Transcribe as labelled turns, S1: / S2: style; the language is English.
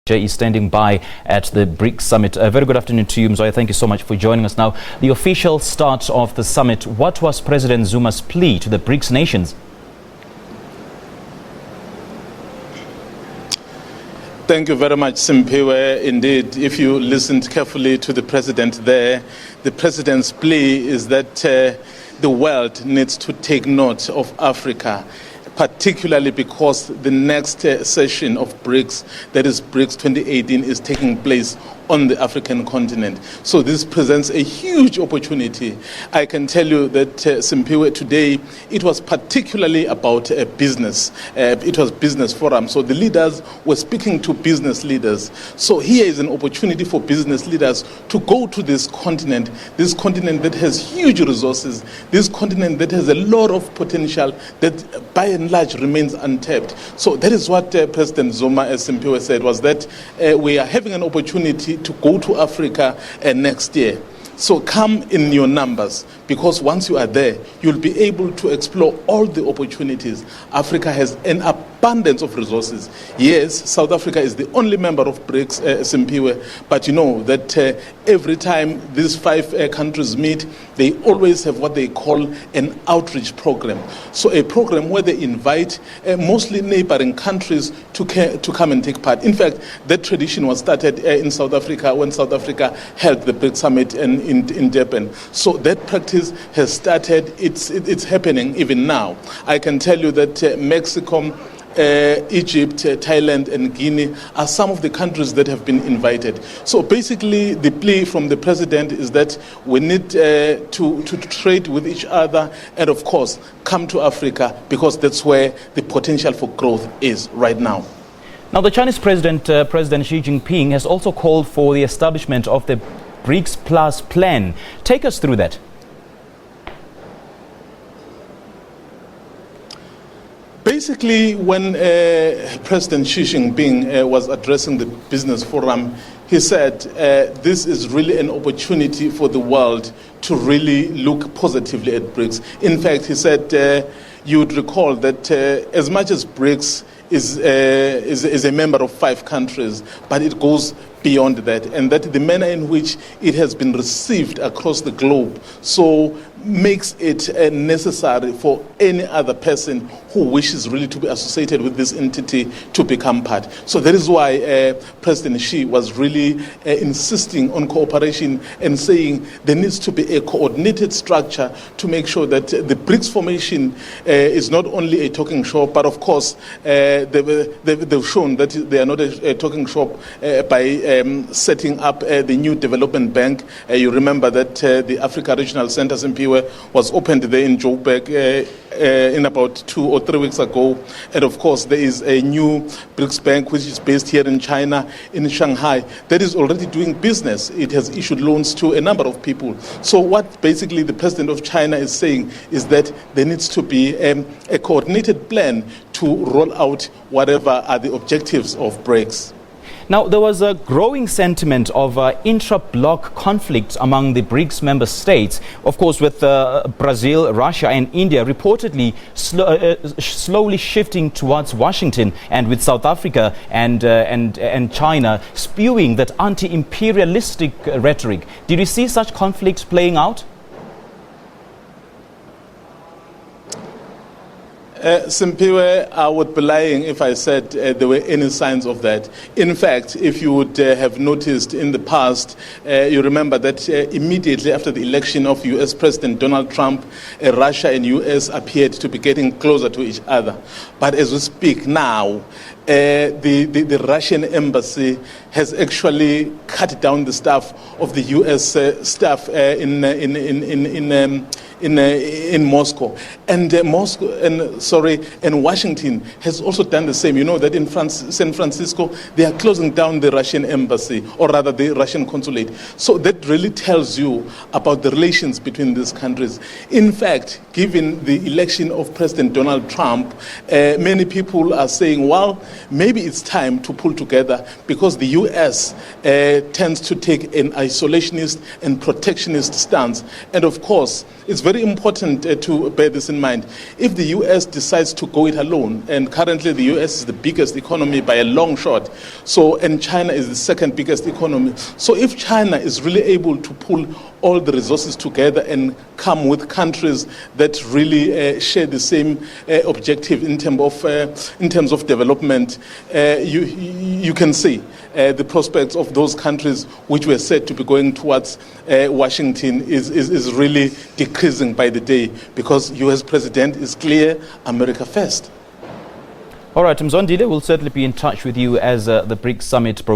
S1: Is standing by at the BRICS summit. A very good afternoon to you, Mzwandile. Thank you so much for joining us now. The official start of the summit. What was President Zumas' plea to the BRICS nations?
S2: Thank you very much, Simpiwe. Indeed, if you listened carefully to the president there, the president's plea is that the world needs to take note of Africa, particularly because the next session of BRICS, that is BRICS 2018, is taking place on the African continent. So this presents a huge opportunity. I can tell you that Simpiwe, today, it was particularly about business. It was business forum. So the leaders were speaking to business leaders. So here is an opportunity for business leaders to go to this continent that has huge resources, this continent that has a lot of potential that by and large remains untapped. So that is what President Zuma, as Simpiwe said, was that we are having an opportunity to go to Africa next year. So come in your numbers, because once you are there, you'll be able to explore all the opportunities. Africa has an abundance of resources. Yes, South Africa is the only member of BRICS, Simpiwe, but you know that every time these five countries meet, they always have what they call an outreach program. So a program where they invite mostly neighboring countries to come and take part. In fact, that tradition was started in South Africa when South Africa held the BRICS summit in Durban. So that practice has started. It's happening even now. I can tell you that Mexico, Egypt, Thailand and Guinea are some of the countries that have been invited. So basically the plea from the president is that we need to trade with each other and of course come to Africa, because that's where the potential for growth is right now.
S1: Now the Chinese President Xi Jinping has also called for the establishment of the BRICS Plus plan. Take us through that.
S2: Basically, when President Xi Jinping was addressing the business forum, he said this is really an opportunity for the world to really look positively at BRICS. In fact, he said you would recall that as much as BRICS is a member of 5 countries, but it goes beyond that, and that the manner in which it has been received across the globe so makes it necessary for any other person who wishes really to be associated with this entity to become part. So that is why President Xi was really insisting on cooperation and saying there needs to be a coordinated structure to make sure that the BRICS formation is not only a talking shop, but of course they've shown that they are not a talking shop by setting up the new development bank. You remember that the Africa Regional Center Simpiwe was opened there in Joburg in about 2 or 3 weeks ago. And of course, there is a new BRICS bank which is based here in China, in Shanghai, that is already doing business. It has issued loans to a number of people. So what basically the president of China is saying is that there needs to be a coordinated plan to roll out whatever are the objectives of BRICS.
S1: Now, there was a growing sentiment of intra-bloc conflict among the BRICS member states, of course, with Brazil, Russia and India reportedly slowly shifting towards Washington, and with South Africa and China spewing that anti-imperialistic rhetoric. Did you see such conflicts playing out?
S2: Simpiwe, I would be lying if I said there were any signs of that. In fact, if you would have noticed in the past, you remember that immediately after the election of US President Donald Trump, Russia and US appeared to be getting closer to each other. But as we speak now, the Russian embassy has actually cut down the staff of the US staff in Moscow, and Washington has also done the same. You know that in San Francisco, they are closing down the Russian embassy, or rather the Russian consulate. So that really tells you about the relations between these countries. In fact, given the election of President Donald Trump, many people are saying, well, maybe it's time to pull together, because the US tends to take an isolationist and protectionist stance. And of course, it's very important to bear this in mind. If the US decides to go it alone, and currently the US is the biggest economy by a long shot, and China is the second biggest economy. So if China is really able to pull all the resources together and come with countries that really share the same objective in terms of development, you can see the prospects of those countries which were said to be going towards Washington is really decreasing by the day, because US president is clear: America first.
S1: All right, Mzwandile, we'll certainly be in touch with you as the BRICS summit progresses.